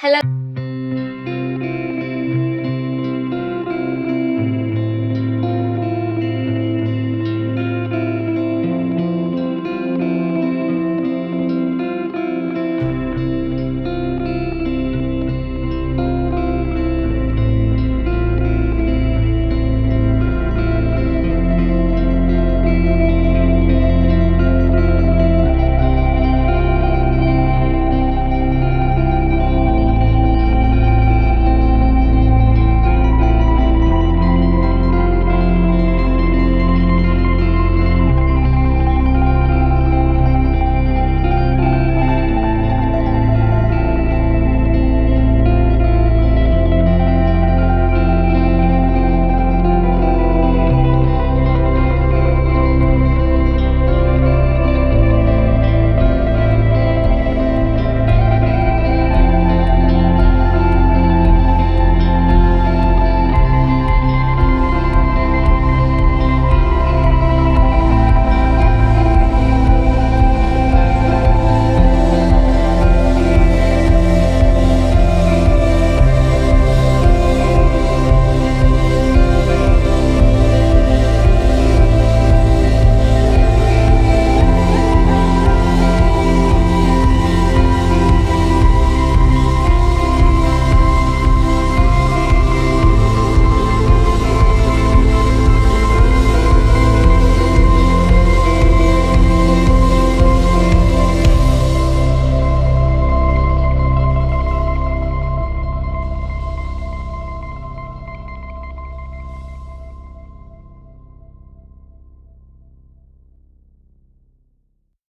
Hello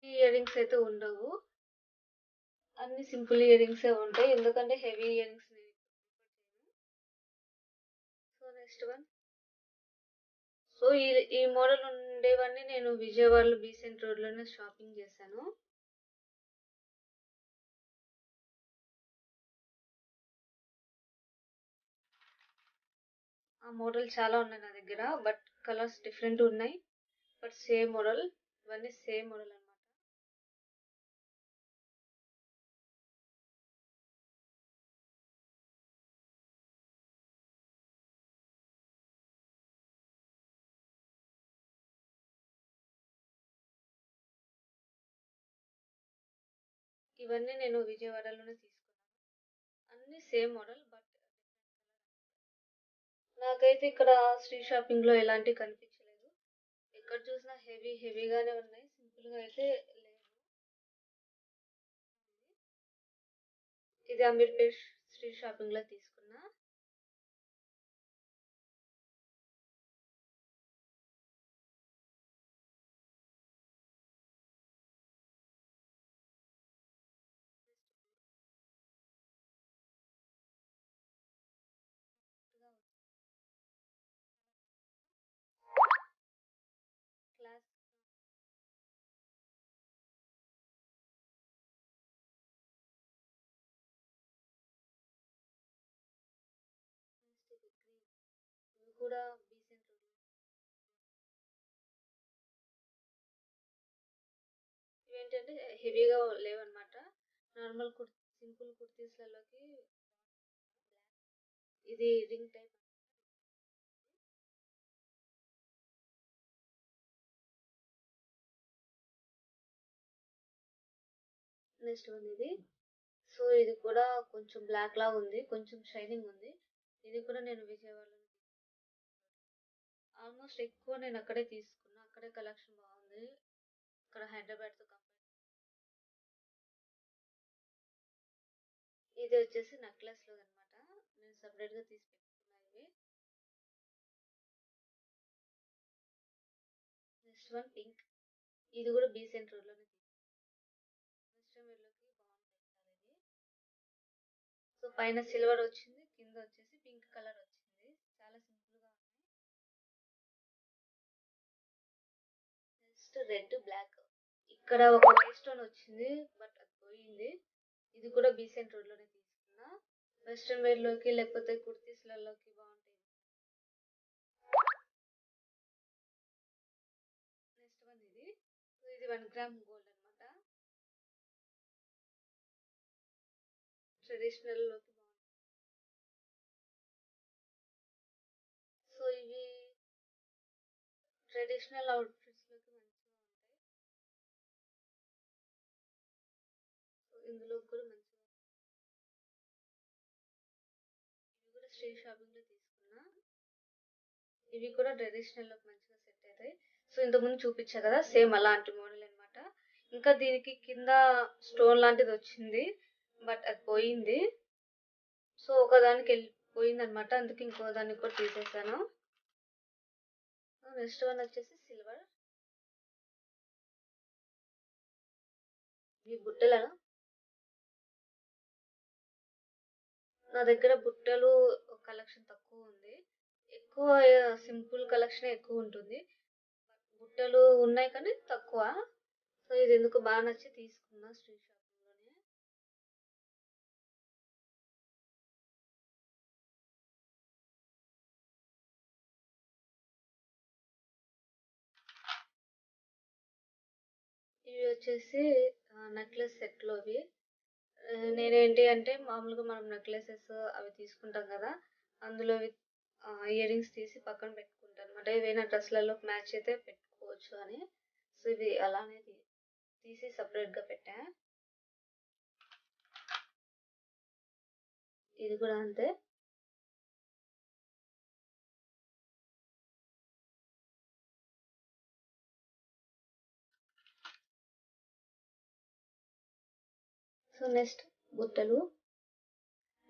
ear rings అయితే ఉండవు. అన్ని సింపుల్ ఇయర్ రింగ్సే ఉంటాయి. ఎందుకంటే heavy ear rings so next one. So ఈ మోడల్ ఉండేవన్నీ నేను విజయవాడలో బీసెంట్ రోడ్లోనే షాపింగ్ చేశాను. ఆ మోడల్ చాలా ఉన్నాయి నా దగ్గర, బట్ కలర్స్ డిఫరెంట్ ఉన్నాయి. బట్ సేమ్ మోడల్, ఇవన్నీ సేమ్ మోడల్ అనమాట. ఇవన్నీ నేను విజయవాడలోనే తీసుకున్నాను. అన్ని సేమ్ మోడల్, బట్ నాకైతే ఇక్కడ శ్రీ షాపింగ్ లో ఎలాంటి కనిపించలేదు. ఎక్కడ చూసినా హెవీగానే ఉన్నాయి, సింపుల్ గా అయితే లేవు. ఇది అమీర్పేట్ శ్రీ షాపింగ్ లో తీసుకున్నా. క్లాస్ ఇవి కూడా డీసెంట్. ఇవేంటంటే హెవీగా లేవన్నమాట. నార్మల్ సింపుల్ కుర్తీస్లలోకి ఇది రింగ్ టైప్. నెక్స్ట్ వన్ ఇది. సో ఇది కూడా కొంచెం బ్లాక్ లాగా ఉంది, కొంచెం షైనింగ్ ఉంది. ఇది కూడా నేను విజయవాడలో ఆల్మోస్ట్ ఎక్కువ నేను అక్కడే తీసుకున్నా. అక్కడే కలెక్షన్ బాగుంది, ఇక్కడ హైదరాబాద్తో కంపేర్. ఇది వచ్చేసి నెక్లెస్ లో అనమాట. నేను సపరేట్ గా తీసి పెట్టుకున్నా ఇవి. Next one pink. ఇది కూడా బీసెంట్ రోడ్ లోనే వెస్ట్రన్ వేర్ లోకి బాగుంటాయి ఇది. సో పైన సిల్వర్ వచ్చింది, కింద వచ్చేసి పింక్ కలర్ వచ్చింది. చాలా సింపుల్ గా ఉంది. Next red black. ఇక్కడ ఒక వైట్ స్టోన్ వచ్చింది, బట్ అది పోయింది. ఇది కూడా బీసెంట్ రోడ్ లోనే తీసుకున్నా. వెస్ట్రన్ వేర్ లోకి లేకపోతే కుర్తీస్లలోకి బాగుంటాయి. నెక్స్ట్ వన్ ఇది. సో ఇది 1 గ్రామ్ గోల్డ్ అనమాట. ట్రెడిషనల్ లోకి బాగుంటాయి. సో ఇవి ట్రెడిషనల్ అవుట్ఫిట్స్ లోకి మంచిగా ఉంటాయి. సో ఇందులో కూడా మంచిగా ఇవి కూడా శ్రీ షాపింగ్ లో తీసుకున్నా. ఇవి కూడా ట్రెడిషనల్ లోకి మంచిగా సెట్ అవుతాయి. సో ఇంతకుముందు చూపించా కదా, సేమ్ అలాంటి మోడల్ అన్నమాట. ఇంకా దీనికి కింద స్టోన్ లాంటిది వచ్చింది, బట్ అది పోయింది. సో ఒకదానికి వెళ్ళిపోయింది అనమాట, అందుకే ఇంకో దానికి కూడా తీసేసాను. నెక్స్ట్ వన్ వచ్చేసి సిల్వర్. ఈ బుట్టలను నా దగ్గర బుట్టలు కలెక్షన్ తక్కువ ఉంది. ఎక్కువ సింపుల్ కలెక్షన్ ఎక్కువ ఉంటుంది. బుట్టలు ఉన్నాయి కానీ తక్కువ. సో ఇది ఎందుకు బాగా నచ్చి తీసుకున్నా శ్రీ షాపింగ్ లోనే. ఇవి వచ్చేసి నెక్లెస్ సెట్ లోవి. నేనేంటి అంటే మామూలుగా మనం నెక్లెసెస్ అవి తీసుకుంటాం కదా, అందులో ఇయర్ రింగ్స్ తీసి పక్కన పెట్టుకుంటాను అనమాట. ఏవైనా డ్రెస్లలో మ్యాచ్ అయితే పెట్టుకోవచ్చు అని. సో ఇవి అలానే తీసి సపరేట్ గా పెట్టా. ఇది కూడా అంతే. సో నెక్స్ట్ బుట్టలు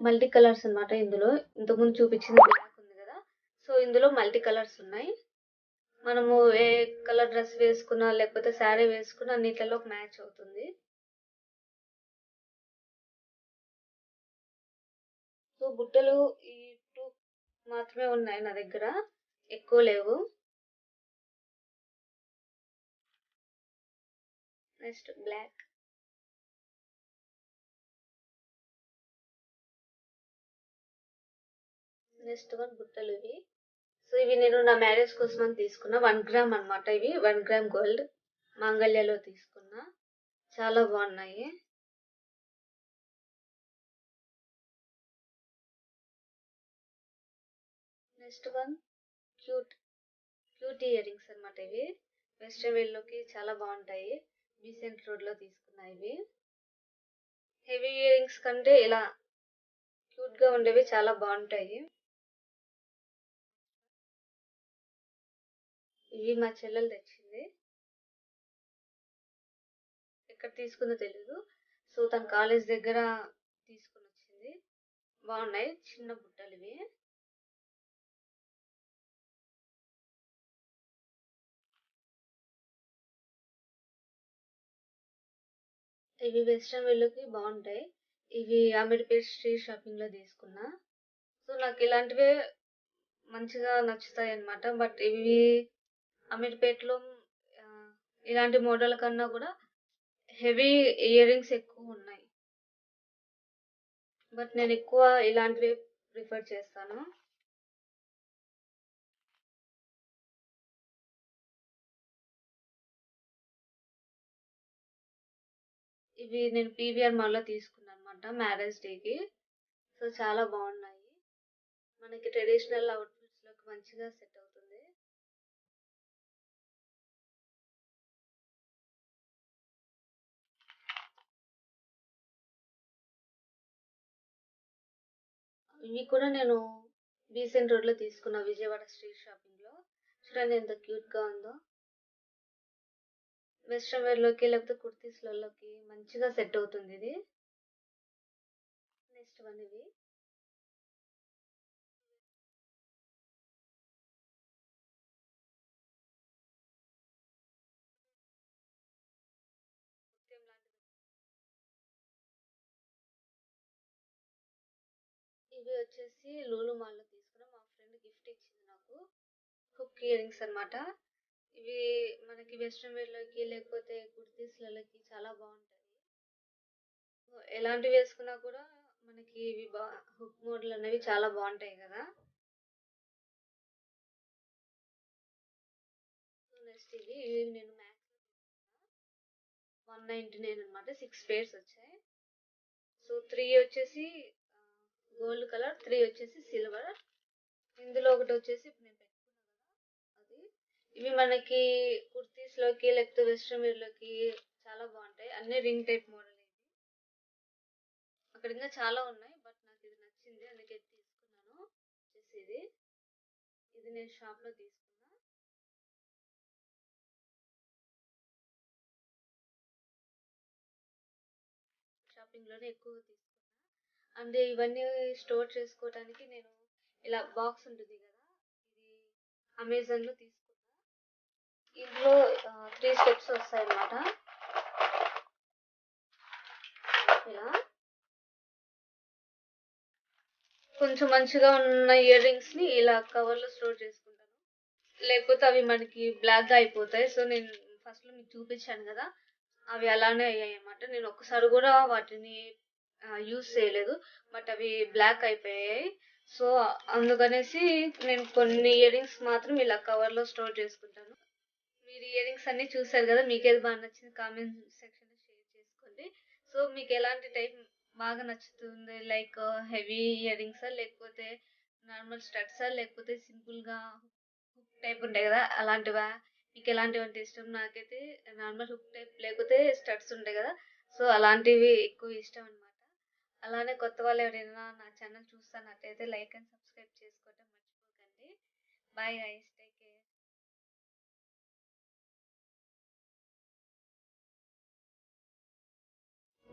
మల్టీ కలర్స్ అన్నమాట. ఇందులో ఇంతకుముందు చూపించింది బ్లాక్ ఉంది కదా, సో ఇందులో మల్టీ కలర్స్ ఉన్నాయి. మనము ఏ కలర్ డ్రెస్ వేసుకున్నా లేకపోతే శారీ వేసుకున్నా అన్నిట్లలో మ్యాచ్ అవుతుంది. సో బుట్టలు ఈ టూ మాత్రమే ఉన్నాయి నా దగ్గర, ఎక్కువ లేవు. Next black. నెక్స్ట్ వన్ బుట్టలు ఇవి. సో ఇవి నేను నా మ్యారేజ్ కోసం అని తీసుకున్నా. 1 గ్రామ్ అన్నమాట. ఇవి 1 గ్రామ్ గోల్డ్ మాంగళ్యలో తీసుకున్నా. చాలా బాగున్నాయి. Next one cute cute ear rings అనమాట. ఇవి వెస్ట్రన్ వేర్ లోకి చాలా బాగుంటాయి. బీసెంట్ రోడ్ లో తీసుకున్నా ఇవి. హెవీ ఇయర్ రింగ్స్ కంటే ఇలా క్యూట్ గా ఉండేవి చాలా బాగుంటాయి. ఇవి మా చెల్లెలు తెచ్చింది, ఎక్కడ తీసుకుందో తెలీదు. సో తన కాలేజ్ దగ్గర తీసుకుని వచ్చింది. బాగున్నాయి చిన్న బుట్టలు ఇవి. ఇవి వెస్ట్రన్ వేర్ లోకి బాగుంటాయి. ఇవి అమీర్పేట్ స్ట్రీట్ షాపింగ్ లో తీసుకున్నా. సో నాకు ఇలాంటివే మంచిగా నచ్చుతాయి అన్నమాట. బట్ ఇవి అమీర్పేట్లో ఆ, ఇలాంటి మోడల్ కన్నా కూడా హెవీ ఇయర్ రింగ్స్ ఎక్కువ ఉన్నాయి. బట్ నేను ఎక్కువ ఇలాంటివి ప్రిఫర్ చేస్తాను. ఇవి నేను పీవీఆర్ మాల్ లో తీసుకున్నాను అనమాట మ్యారేజ్ డేకి. సో చాలా బాగున్నాయి. మనకి ట్రెడిషనల్ అవుట్ఫిట్స్ లోకి మంచిగా సెట్ అవుతుంది. 'ఇవి కూడా నేను బీసెంట్ రోడ్ లో తీసుకున్నా, విజయవాడ స్ట్రీట్ షాపింగ్ లో. చూడండి ఎంత క్యూట్ గా ఉందో. వెస్ట్రన్ వేర్ లోకి లేకపోతే కుర్తీస్ లలోకి మంచిగా సెట్ అవుతుంది ఇది. నెక్స్ట్ వన్ ఇవి. ముత్యం లాంటిది. ఇవి వచ్చేసి లూలు మాల్ లో తీసుకున్నా. మా ఫ్రెండ్ గిఫ్ట్ ఇచ్చింది నాకు. హుక్ ఇయర్ రింగ్స్ అనమాట. ఇవి మనకి వెస్ట్రన్ వేర్ లోకి లేకపోతే కుర్తీస్ లలోకి చాలా బాగుంటాయి. ఎలాంటివి వేసుకున్నా కూడా మనకి ఇవి హుక్ మోడల్ అనేవి చాలా బాగుంటాయి కదా. సో నెక్స్ట్ ఇవి నేను మ్యాక్స్ 199 అనమాట. 6 పేర్స్ వచ్చాయి. సో 3 వచ్చేసి గోల్డ్ కలర్, 3 వచ్చేసి సిల్వర్. ఇందులో ఒకటి వచ్చేసి ఇప్పుడు నేను పెట్టుకున్నాను కదా అది. ఇవి మనకి కుర్తీస్ లోకి లేకపోతే వెస్ట్రన్ వేర్ లోకి చాలా బాగుంటాయి. అన్ని రింగ్ టైప్ మోడల్ ఇది. అక్కడ ఇంకా చాలా ఉన్నాయి, బట్ నాకు ఇది నచ్చింది అందుకే తీసుకున్నాను. వచ్చేసి ఇది నేను షాప్ లో తీసుకున్నా. షాపింగ్ లోనే ఎక్కువ తీసుకున్నా. అండ్ ఇవన్నీ స్టోర్ చేసుకోవడానికి నేను ఇలా బాక్స్ ఉంటుంది కదా, ఇది అమెజాన్ లో తీసుకున్నా. ఇందులో 3 స్టెప్స్ వస్తాయి అన్నమాట. ఇలా కొంచెం మంచిగా ఉన్న ఇయర్ రింగ్స్ ని ఇలా కవర్ లో స్టోర్ చేసుకుంటాను. లేకపోతే అవి మనకి బ్లాక్ గా అయిపోతాయి. సో నేను ఫస్ట్ లో మీకు చూపించాను కదా, అవి అలానే అయ్యాయి అన్నమాట. నేను ఒక్కసారి కూడా వాటిని యూస్ చేయలేదు, బట్ అవి బ్లాక్ అయిపోయాయి. సో అందుకనేసి నేను కొన్ని ఇయర్ రింగ్స్ మాత్రం ఇలా కవర్ లో స్టోర్ చేసుకుంటాను. మీరు ఇయర్ రింగ్స్ అన్ని చూసారు కదా, మీకు ఏది బాగా నచ్చింది కామెంట్ సెక్షన్ లో షేర్ చేసుకోండి. సో మీకు ఎలాంటి టైప్ బాగా నచ్చుతుంది, లైక్ హెవీ ఇయర్ రింగ్సా, లేకపోతే నార్మల్ స్టడ్సా, లేకపోతే సింపుల్ గా హుక్ టైప్ ఉంటాయి కదా అలాంటివా? మీకు ఎలాంటివి అంటే ఇష్టం? నాకైతే నార్మల్ హుక్ టైప్ లేకపోతే స్టడ్స్ ఉంటాయి కదా, సో అలాంటివి ఎక్కువ ఇష్టం అన్నమాట. అలానే కొత్త వాళ్ళు ఎవరైనా నా ఛానల్ చూస్తున్నట్టయితే లైక్ అండ్ సబ్స్క్రైబ్ చేసుకోవడం మర్చిపోకండి. Bye guys.